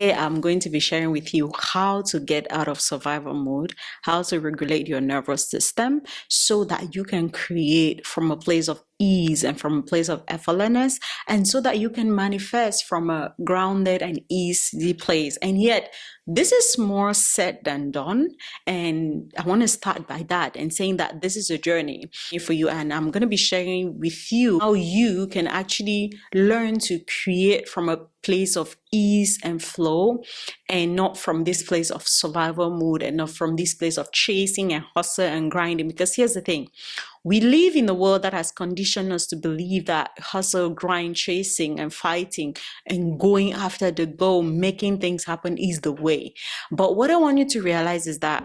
Today, I'm going to be sharing with you how to get out of survival mode, how to regulate your nervous system so that you can create from a place of ease and from a place of effortlessness, and so that you can manifest from a grounded and easy place. And yet, this is more said than done. And I want to start by that and saying that this is a journey for you. And I'm going to be sharing with you how you can actually learn to create from a place of ease and flow, and not from this place of survival mode, and not from this place of chasing and hustle and grinding. Because here's the thing, we live in a world that has conditioned us to believe that hustle, grind, chasing and fighting and going after the goal, making things happen is the way. But what I want you to realize is that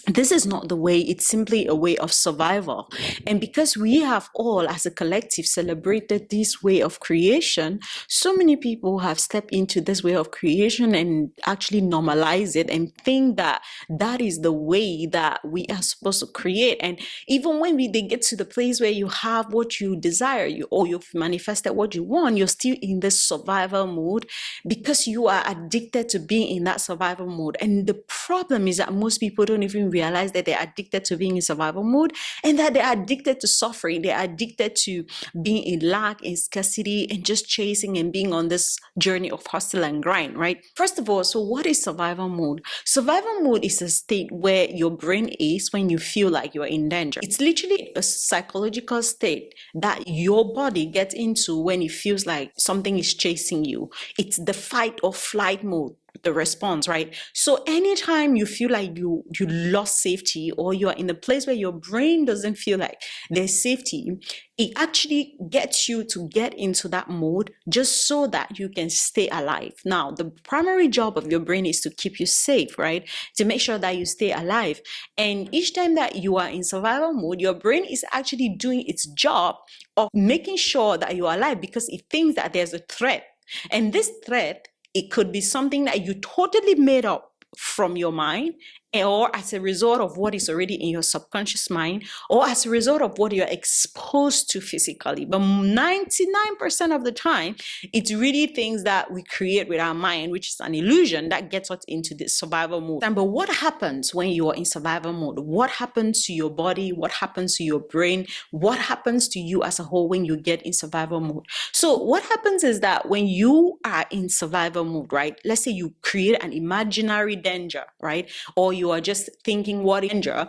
this is not the way. It's simply a way of survival. And because we have all as a collective celebrated this way of creation, so many people have stepped into this way of creation and actually normalize it and think that that is the way that we are supposed to create. And even when they get to the place where you have what you desire, you've manifested what you want, you're still in this survival mode because you are addicted to being in that survival mode. And the problem is that most people don't even realize that they're addicted to being in survival mode, and that they're addicted to suffering. They're addicted to being in lack, in scarcity, and just chasing and being on this journey of hustle and grind, right? First of all, so what is survival mode? Survival mode is a state where your brain is when you feel like you're in danger. It's literally a psychological state that your body gets into when it feels like something is chasing you. It's the fight or flight mode, the response, right? So anytime you feel like you lost safety, or you're in a place where your brain doesn't feel like there's safety, it actually gets you to get into that mode just so that you can stay alive. Now, the primary job of your brain is to keep you safe, right? To make sure that you stay alive. And each time that you are in survival mode, your brain is actually doing its job of making sure that you're alive, because it thinks that there's a threat. And this threat, it could be something that you totally made up from your mind, or as a result of what is already in your subconscious mind, or as a result of what you're exposed to physically. But 99% of the time, it's really things that we create with our mind, which is an illusion that gets us into this survival mode. But what happens when you are in survival mode? What happens to your body? What happens to your brain? What happens to you as a whole when you get in survival mode? So what happens is that when you are in survival mode, right? Let's say you create an imaginary danger, right? Or you are just thinking what danger,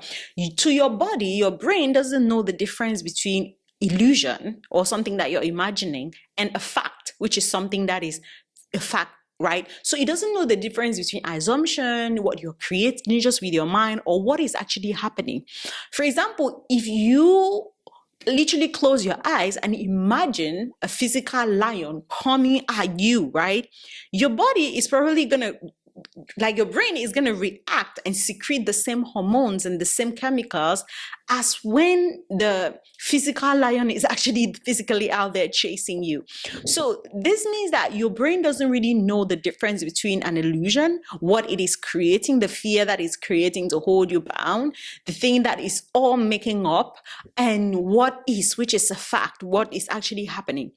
to your body, your brain doesn't know the difference between illusion or something that you're imagining and a fact, which is something that is a fact, right? So it doesn't know the difference between assumption, what you're creating just with your mind, or what is actually happening. For example, if you literally close your eyes and imagine a physical lion coming at you, right? Your body is probably gonna, like, your brain is going to react and secrete the same hormones and the same chemicals as when the physical lion is actually physically out there chasing you. So this means that your brain doesn't really know the difference between an illusion, what it is creating, the fear that is creating to hold you bound, the thing that is all making up, and what is, which is a fact, what is actually happening.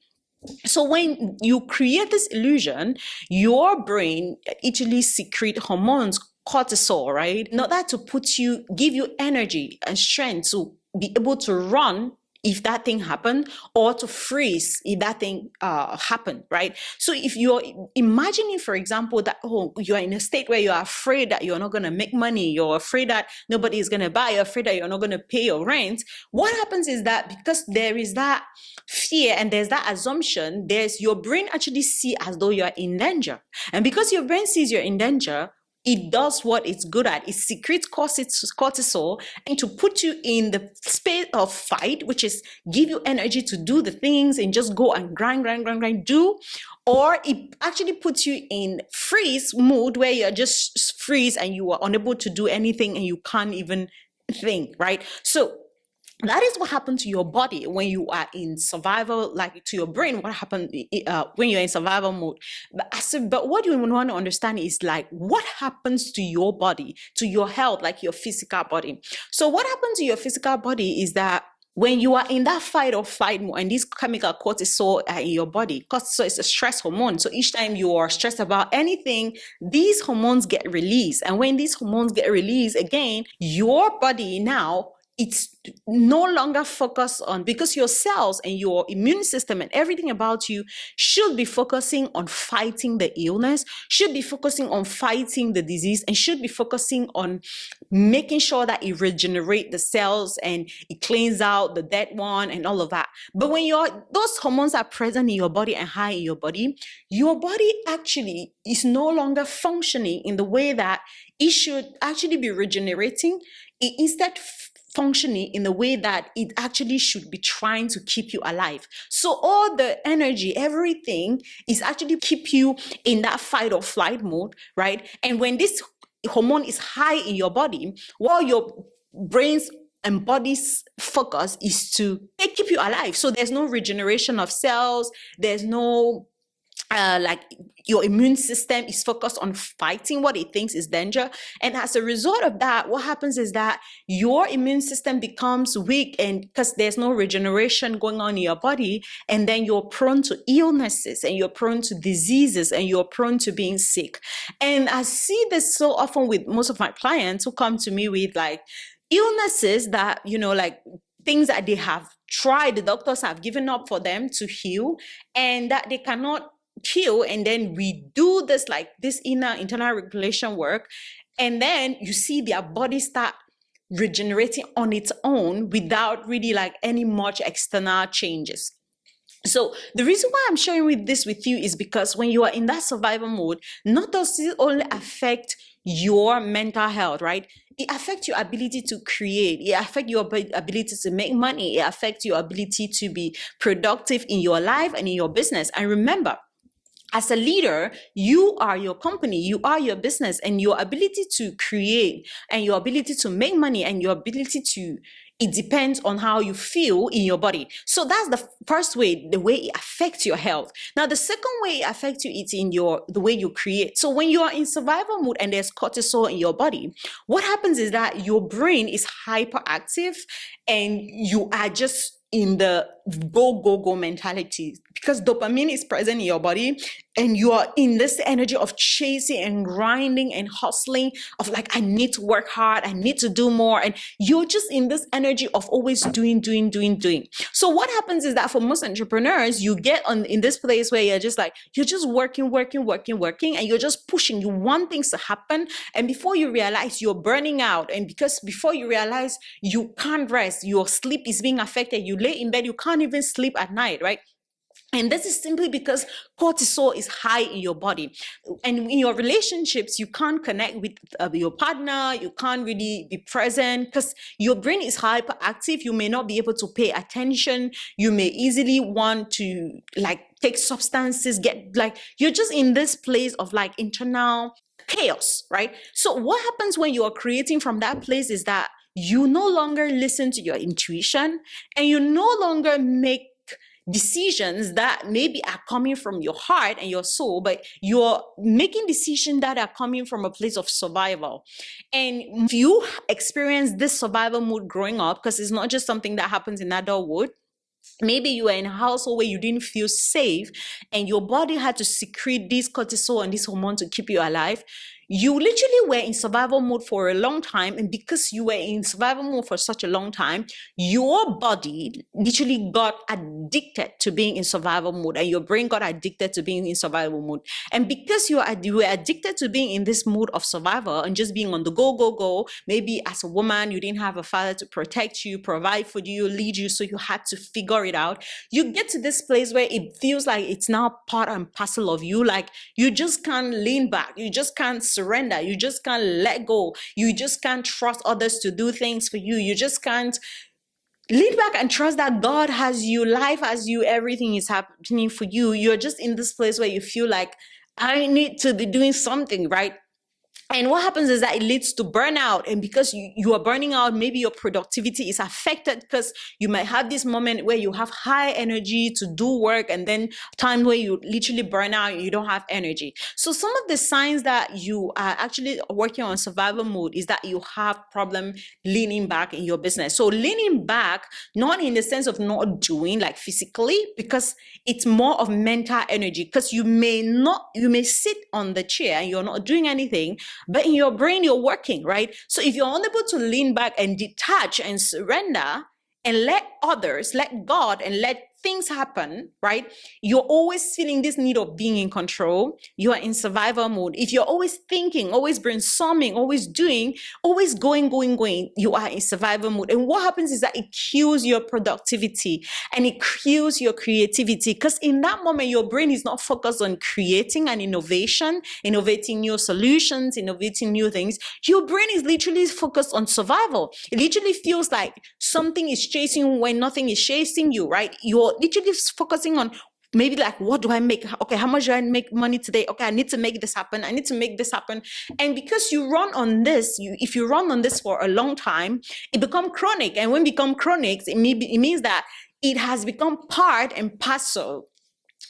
So when you create this illusion, your brain actually secrete hormones, cortisol, right? Not that to give you energy and strength to be able to run if that thing happened, or to freeze if that thing happened, right? So if you're imagining, for example, that, oh, you're in a state where you're afraid that you're not going to make money, you're afraid that nobody is going to buy, you're afraid that you're not going to pay your rent, what happens is that because there is that fear and there's that assumption, your brain actually see as though you're in danger. And because your brain sees you're in danger, it does what it's good at. It secretes cortisol and to put you in the space of fight, which is give you energy to do the things and just go and grind, do. Or it actually puts you in freeze mode, where you're just freeze and you are unable to do anything and you can't even think, right? So that is what happened to your body when you are in survival, like to your brain, what happened when you're in survival mode. But what you want to understand is, like, what happens to your body, to your health, like your physical body. So what happens to your physical body is that when you are in that fight or flight mode, and this chemical cortisol are in your body, cortisol is a stress hormone. So each time you are stressed about anything, these hormones get released. And when these hormones get released again, your body now, it's no longer focused on, because your cells and your immune system and everything about you should be focusing on fighting the illness, should be focusing on fighting the disease, and should be focusing on making sure that it regenerates the cells and it cleans out the dead one and all of that. But when those hormones are present in your body and high in your body actually is no longer functioning in the way that it should actually be regenerating. It instead functioning in the way that it actually should be trying to keep you alive. So all the energy, everything is actually keep you in that fight or flight mode, right? And when this hormone is high in your body, while your brain's and body's focus is to keep you alive. So there's no regeneration of cells, there's no like your immune system is focused on fighting what it thinks is danger. And as a result of that, what happens is that your immune system becomes weak, and because there's no regeneration going on in your body, and then you're prone to illnesses and you're prone to diseases and you're prone to being sick. And I see this so often with most of my clients who come to me with like illnesses that, like things that they have tried, the doctors have given up for them to heal, and that they cannot heal. And then we do this, like this internal regulation work, and then you see their body start regenerating on its own without really like any much external changes. So the reason why I'm sharing this with you is because when you are in that survival mode, not does it only affect your mental health, right? It affects your ability to create. It affects your ability to make money. It affects your ability to be productive in your life and in your business. And remember, as a leader, you are your company, you are your business, and your ability to create and your ability to make money and your ability to, it depends on how you feel in your body. So that's the first way, the way it affects your health. Now, the second way it affects you is in the way you create. So when you are in survival mode and there's cortisol in your body, what happens is that your brain is hyperactive and you are just in the go mentality, because dopamine is present in your body and you are in this energy of chasing and grinding and hustling of like, I need to work hard, I need to do more, and you're just in this energy of always doing. So what happens is that for most entrepreneurs, you get in this place where you're just working, and you're just pushing, you want things to happen, and before you realize you're burning out, and because before you realize you can't rest, your sleep is being affected, you lay in bed, you can't even sleep at night, right? And this is simply because cortisol is high in your body. And in your relationships, you can't connect with your partner, you can't really be present because your brain is hyperactive. You may not be able to pay attention. You may easily want to like take substances, you're just in this place of like internal chaos, right? So what happens when you are creating from that place is that you no longer listen to your intuition and you no longer make decisions that maybe are coming from your heart and your soul, but you're making decisions that are coming from a place of survival. And if you experience this survival mood growing up, because it's not just something that happens in adulthood, maybe you were in a household where you didn't feel safe and your body had to secrete this cortisol and this hormone to keep you alive. You literally were in survival mode for a long time, and because you were in survival mode for such a long time, your body literally got addicted to being in survival mode, and your brain got addicted to being in survival mode. And because you were addicted to being in this mode of survival and just being on the go, maybe as a woman, you didn't have a father to protect you, provide for you, lead you, so you had to figure it out. You get to this place where it feels like it's now part and parcel of you, like you just can't lean back, you just can't surrender, you just can't let go, you just can't trust others to do things for you, you just can't lean back and trust that God has you, life has you, everything is happening for you. You're just in this place where you feel like I need to be doing something, right? And what happens is that it leads to burnout. And because you are burning out, maybe your productivity is affected, because you might have this moment where you have high energy to do work, and then time where you literally burn out and you don't have energy. So some of the signs that you are actually working on survival mode is that you have problem leaning back in your business. So leaning back, not in the sense of not doing like physically, because it's more of mental energy, because you may sit on the chair and you're not doing anything, but in your brain, you're working, right? So if you're unable to lean back and detach and surrender and let others, let God, and let things happen, right? You're always feeling this need of being in control. You are in survival mode. If you're always thinking, always brainstorming, always doing, always going, you are in survival mode. And what happens is that it kills your productivity and it kills your creativity, because in that moment, your brain is not focused on creating an innovation, innovating new solutions, innovating new things. Your brain is literally focused on survival. It literally feels like something is chasing you when nothing is chasing you, right? You're literally focusing on maybe like, what do I make? Okay, how much do I make money today? Okay, I need to make this happen. I need to make this happen. And because you run on this, if you run on this for a long time, it becomes chronic. And when it becomes chronic, it means that it has become part and parcel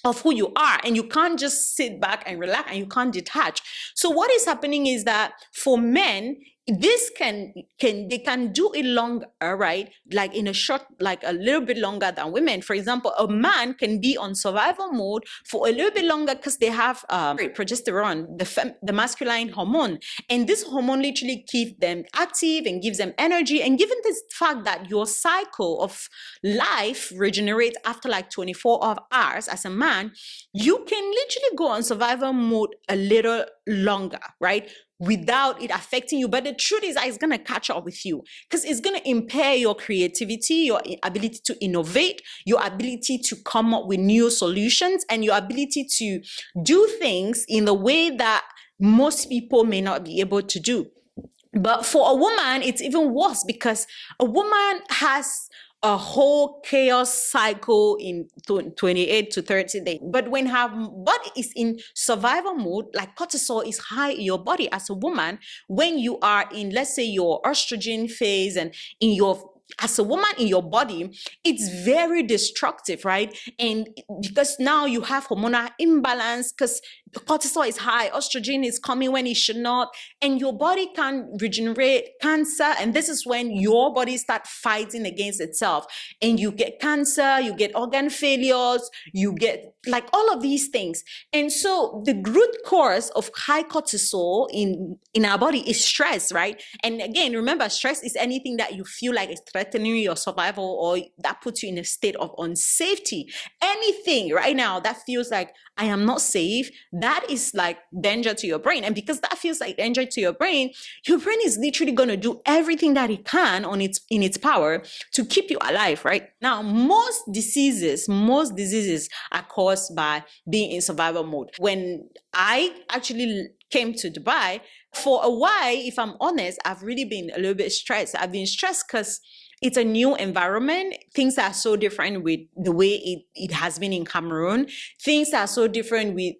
of who you are, and you can't just sit back and relax, and you can't detach. So what is happening is that for men, this they can do it longer, right? Like in a short, like a little bit longer than women. For example, a man can be on survival mode for a little bit longer because they have progesterone, the masculine hormone, and this hormone literally keeps them active and gives them energy. And given this fact that your cycle of life regenerates after like 24 hours as a man, you can literally go on survival mode a little longer, right? Without it affecting you. But the truth is that it's going to catch up with you, because it's going to impair your creativity, your ability to innovate, your ability to come up with new solutions, and your ability to do things in the way that most people may not be able to do. But for a woman, it's even worse, because a woman has a whole chaos cycle in 28 to 30 days. But when her body is in survival mode, like cortisol is high in your body as a woman, when you are in, let's say, your estrogen phase, and in your as a woman in your body, it's very destructive, right? And because now you have hormonal imbalance, because cortisol is high, estrogen is coming when it should not, and your body can regenerate cancer. And this is when your body starts fighting against itself, and you get cancer, you get organ failures, you get like all of these things. And so the root cause of high cortisol in our body is stress, right? And again, remember, stress is anything that you feel like is threatening your survival, or that puts you in a state of unsafety. Anything right now that feels like I am not safe, that is like danger to your brain. And because that feels like danger to your brain is literally going to do everything that it can in its power to keep you alive, right? Now, most diseases are caused by being in survival mode. When I actually came to Dubai, for a while, if I'm honest, I've really been a little bit stressed. I've been stressed because it's a new environment. Things are so different with the way it has been in Cameroon. Things are so different with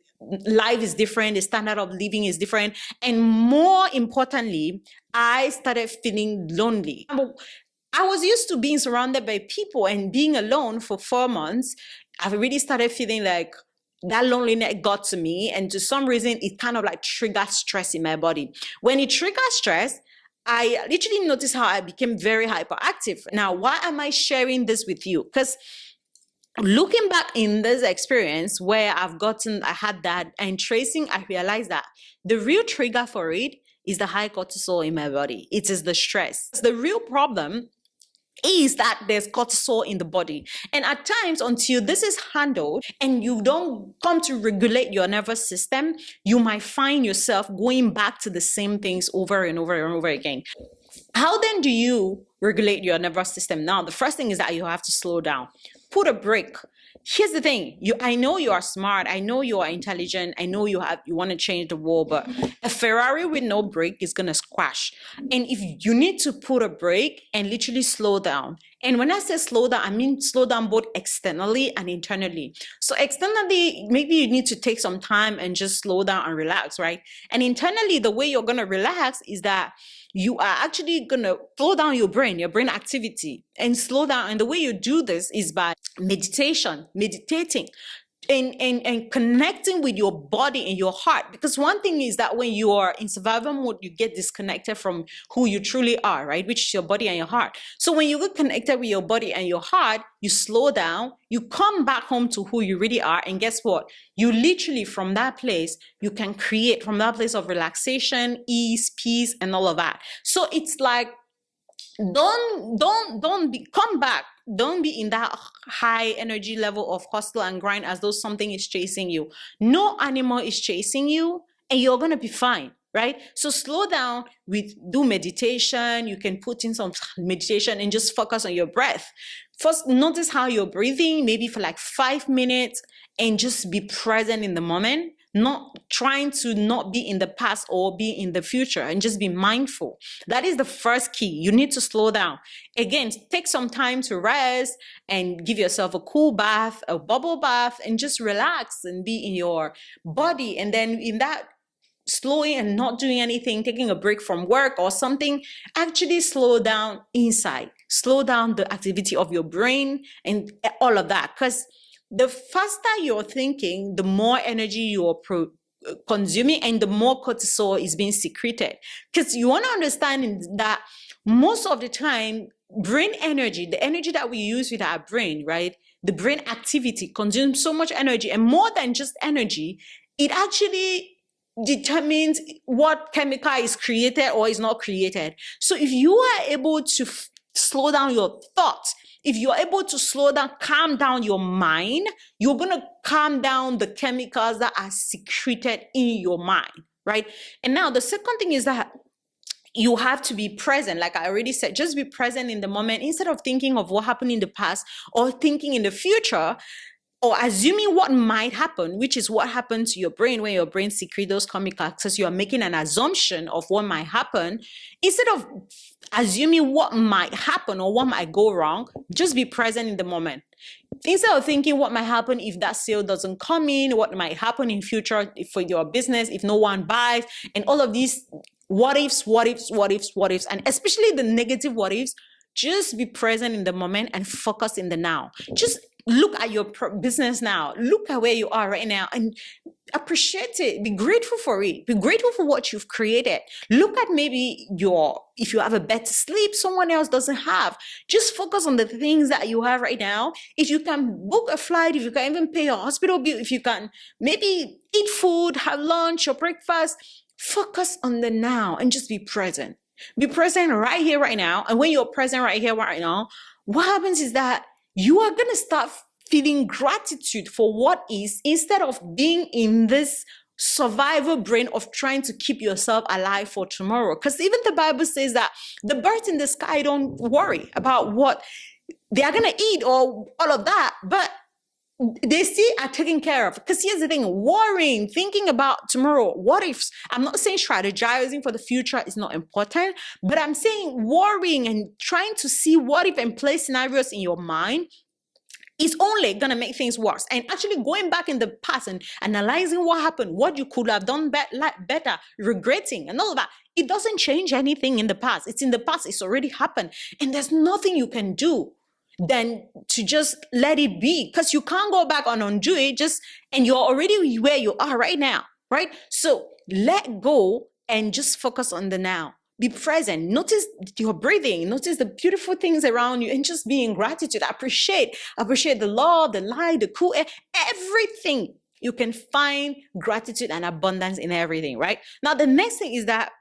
life is different. The standard of living is different. And more importantly, I started feeling lonely. I was used to being surrounded by people, and being alone for 4 months, I've really started feeling like that loneliness got to me. And to some reason, it kind of like triggered stress in my body. When it triggers stress, I literally noticed how I became very hyperactive. Now, why am I sharing this with you? Because looking back in this experience where I had that, and tracing, I realized that the real trigger for it is the high cortisol in my body. It is the stress. The real problem is that there's cortisol in the body. And at times, until this is handled and you don't come to regulate your nervous system, you might find yourself going back to the same things over and over and over again. How then do you regulate your nervous system? Now, the first thing is that you have to slow down. Put a break. here's the thing. I know you are smart. I know you are intelligent. I know you want to change the world, but a Ferrari with no brake is going to squash. And if you need to put a brake and literally slow down. And when I say slow down, I mean slow down both externally and internally. So externally, maybe you need to take some time and just slow down and relax, right? And internally, the way you're going to relax is that you are actually going to slow down your brain activity, and slow down. And the way you do this is by meditating, and connecting with your body and your heart. Because one thing is that when you are in survival mode, you get disconnected from who you truly are, right? Which is your body and your heart. So when you get connected with your body and your heart, you slow down, you come back home to who you really are. And guess what? You literally, from that place, you can create from that place of relaxation, ease, peace, and all of that. So it's like, come back. Don't be in that high energy level of hustle and grind as though something is chasing you. No animal is chasing you, and you're gonna be fine, right? So slow down. Do meditation. You can put in some meditation and just focus on your breath. First, notice how you're breathing, maybe for like 5 minutes, and just be present in the moment. Not trying to not be in the past or be in the future, and just be mindful. That is the first key. You need to slow down. Again, take some time to rest and give yourself a cool bath, a bubble bath, and just relax and be in your body. And then in that slowing and not doing anything, taking a break from work or something, actually slow down inside. Slow down the activity of your brain and all of that. Because the faster you're thinking, the more energy you're consuming, and the more cortisol is being secreted. Because you want to understand that most of the time, brain energy, the energy that we use with our brain, right? The brain activity consumes so much energy, and more than just energy, it actually determines what chemical is created or is not created. So if you are able to slow down your thoughts, if you're able to slow down, calm down your mind, you're going to calm down the chemicals that are secreted in your mind, right? And now the second thing is that you have to be present. Like I already said, just be present in the moment instead of thinking of what happened in the past or thinking in the future, or assuming what might happen, which is what happens to your brain when your brain secretes those chemicals, because you are making an assumption of what might happen. Instead of assuming what might happen or what might go wrong, just be present in the moment. Instead of thinking what might happen if that sale doesn't come in, what might happen in future for your business if no one buys, and all of these what ifs, and especially the negative what ifs, just be present in the moment and focus in the now. Just look at your business now. Look at where you are right now and appreciate it. Be grateful for it. Be grateful for what you've created. Look at maybe if you have a better sleep someone else doesn't have. Just focus on the things that you have right now. If you can book a flight, if you can even pay your hospital bill, if you can maybe eat food, have lunch or breakfast, focus on the now and just be present. Be present right here, right now. And when you're present right here, right now, what happens is that you are going to start feeling gratitude for what is, instead of being in this survival brain of trying to keep yourself alive for tomorrow. Because even the Bible says that the birds in the sky don't worry about what they are going to eat or all of that, but they still are taken care of. Because here's the thing, worrying, thinking about tomorrow, what ifs. I'm not saying strategizing for the future is not important, but I'm saying worrying and trying to see what if and play scenarios in your mind is only going to make things worse. And actually going back in the past and analyzing what happened, what you could have done better, regretting and all of that, it doesn't change anything in the past. It's in the past. It's already happened. And there's nothing you can do than to just let it be, because you can't go back and undo it, and you're already where you are right now, right? So let go and just focus on the now. Be present. Notice your breathing. Notice the beautiful things around you, and just be in gratitude. Appreciate the love, the light, the cool air, everything. You can find gratitude and abundance in everything, right? Now, the next thing is that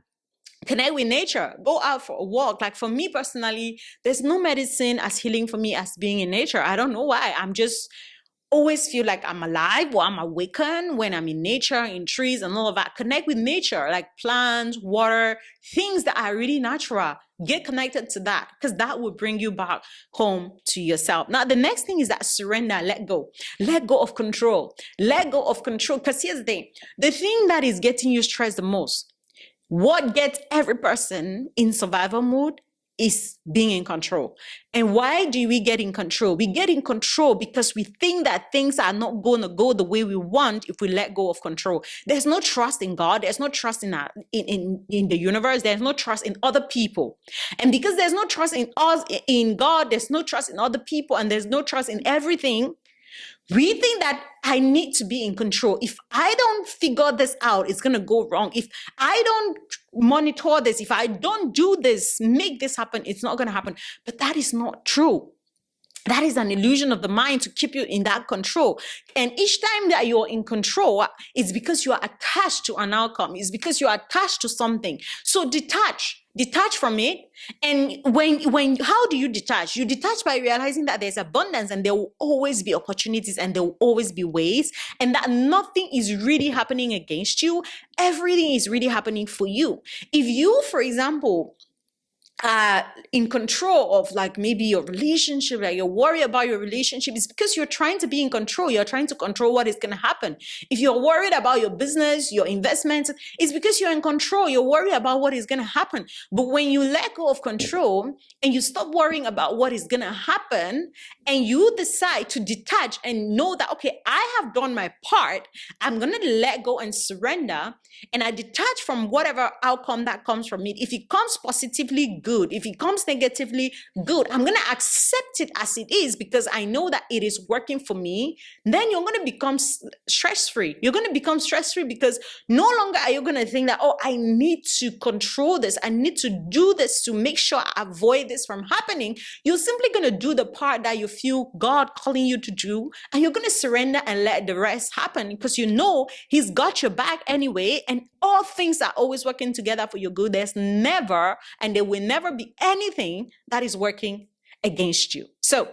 connect with nature. Go out for a walk. Like for me personally, there's no medicine as healing for me as being in nature. I don't know why. I'm just always feel like I'm alive or I'm awakened when I'm in nature, in trees and all of that. Connect with nature, like plants, water, things that are really natural. Get connected to that, because that will bring you back home to yourself. Now, the next thing is that surrender, let go. Let go of control. Let go of control. Because here's the thing that is getting you stressed the most, what gets every person in survival mode is being in control. And why do we get in control? We get in control because we think that things are not going to go the way we want if we let go of control. There's no trust in God. There's no trust in the universe. There's no trust in other people. And because there's no trust in us, in God, there's no trust in other people, and there's no trust in everything, we think that I need to be in control. If I don't figure this out, it's going to go wrong. If I don't monitor this, if I don't do this, make this happen, it's not going to happen. But that is not true. That is an illusion of the mind to keep you in that control. And each time that you're in control, it's because you are attached to an outcome. It's because you are attached to something. So detach from it. And how do you detach? You detach by realizing that there's abundance, and there will always be opportunities, and there will always be ways, and that nothing is really happening against you. Everything is really happening for you. If you, for example, in control of like maybe your relationship, like you're worried about your relationship, it's because you're trying to be in control. You're trying to control what is going to happen. If you're worried about your business, your investments, it's because you're in control. You're worried about what is going to happen. But when you let go of control and you stop worrying about what is going to happen, and you decide to detach and know that, okay, I have done my part, I'm going to let go and surrender, and I detach from whatever outcome that comes from it. If it comes positively, good. If it comes negatively, good. I'm going to accept it as it is because I know that it is working for me. Then you're going to become stress-free. You're going to become stress-free because no longer are you going to think that, oh, I need to control this. I need to do this to make sure I avoid this from happening. You're simply going to do the part that you feel God calling you to do, and you're going to surrender and let the rest happen because you know He's got your back anyway, and all things are always working together for your good. There's never, and there will never be anything that is working against you. So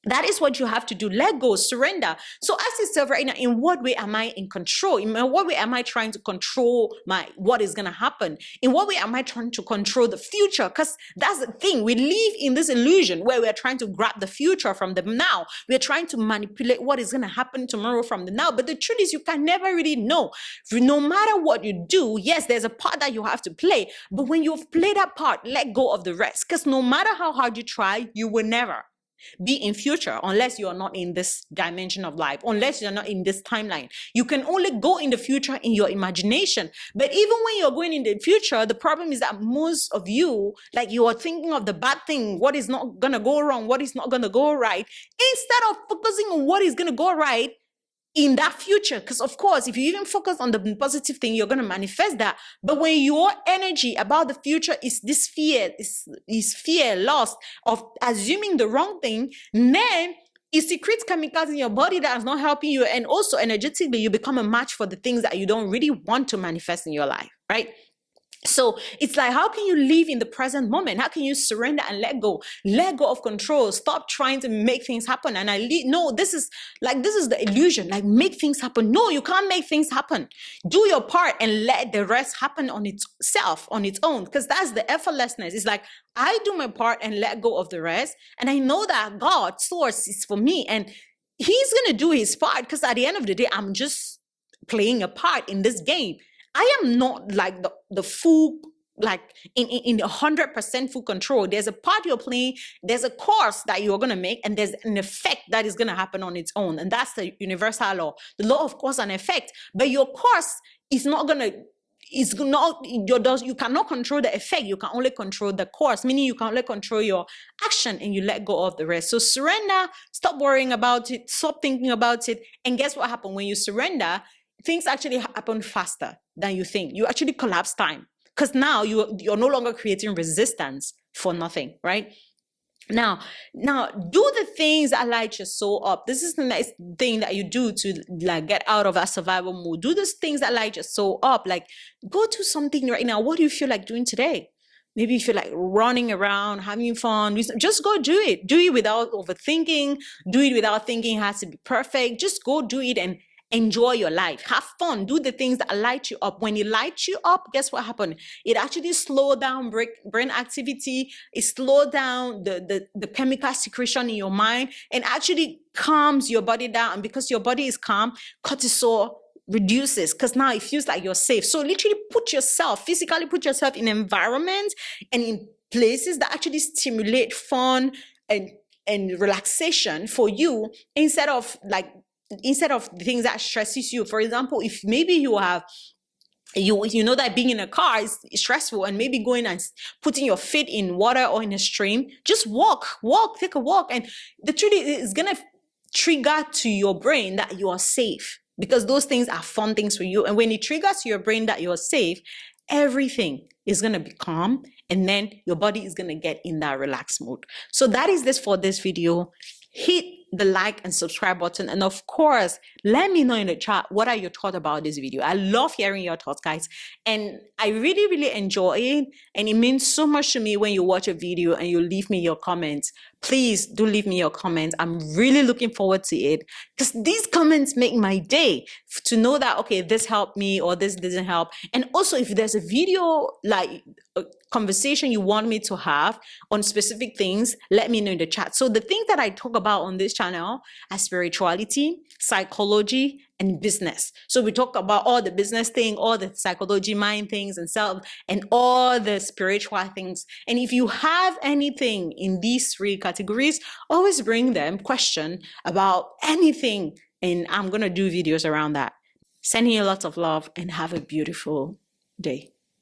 that is what you have to do. Let go, surrender. So ask yourself right now, in what way am I in control? In what way am I trying to control what is going to happen? In what way am I trying to control the future? Because that's the thing. We live in this illusion where we're trying to grab the future from the now. We're trying to manipulate what is going to happen tomorrow from the now. But the truth is, you can never really know. No matter what you do, yes, there's a part that you have to play. But when you've played that part, let go of the rest. Because no matter how hard you try, you will never be in future unless you are not in this dimension of life, unless you're not in this timeline. You can only go in the future in your imagination. But even when you're going in the future, the problem is that most of you, like, you are thinking of the bad thing, what is not going to go wrong, what is not going to go right, instead of focusing on what is going to go right in that future. Because of course, if you even focus on the positive thing, you're going to manifest that. But when your energy about the future is this fear, is fear, loss of assuming the wrong thing, then it secretes chemicals in your body that is not helping you. And also energetically, you become a match for the things that you don't really want to manifest in your life, right? So it's like, how can you live in the present moment? How can you surrender and let go of control? Stop trying to make things happen. And no, this is the illusion, like, make things happen. No, you can't make things happen. Do your part and let the rest happen on itself, on its own. Because that's the effortlessness. It's like, I do my part and let go of the rest. And I know that God, source, is for me. And He's going to do His part. Because at the end of the day, I'm just playing a part in this game. I am not like the full, like in the 100% full control. There's a part you're playing, there's a course that you're going to make, and there's an effect that is going to happen on its own. And that's the universal law, the law of cause and effect. But your course is not going to, you cannot control the effect. You can only control the course, meaning you can only control your action, and you let go of the rest. So surrender, stop worrying about it, stop thinking about it. And guess what happens when you surrender? Things actually happen faster than you think. You actually collapse time, because now you're no longer creating resistance for nothing, right? Now do the things that light your soul up. This is the next thing that you do to, like, get out of that survival mode. Do those things that light your soul up. Like, go do something right now. What do you feel like doing today? Maybe you feel like running around, having fun. Just go do it. Do it without overthinking. Do it without thinking it has to be perfect. Just go do it and enjoy your life, have fun, do the things that light you up. When it lights you up, guess what happened? It actually slow down brain activity, it slow down the chemical secretion in your mind, and actually calms your body down. And because your body is calm, cortisol reduces, because now it feels like you're safe. So literally physically put yourself in environments and in places that actually stimulate fun and relaxation for you, instead of the things that stresses you. For example, if maybe you know that being in a car is stressful, and maybe going and putting your feet in water or in a stream, just take a walk, and the truth is gonna trigger to your brain that you are safe, because those things are fun things for you. And when it triggers to your brain that you're safe, everything is going to be calm, and then your body is going to get in that relaxed mode. So that is this for this video. Hit the like and subscribe button, and of course let me know in the chat what are your thoughts about this video. I love hearing your thoughts, guys, and I really enjoy it, and it means so much to me when you watch a video and you leave me your comments. Please do leave me your comments. I'm really looking forward to it, because these comments make my day, to know that okay, this helped me or this didn't help. And also, if there's a video, like a conversation you want me to have on specific things, let me know in the chat. So the things that I talk about on this channel are spirituality, psychology, and business. So we talk about all the business thing, all the psychology, mind things, and self, and all the spiritual things. And if you have anything in these three categories, always bring them, question about anything, and I'm gonna do videos around that. Sending you lots of love, and have a beautiful day.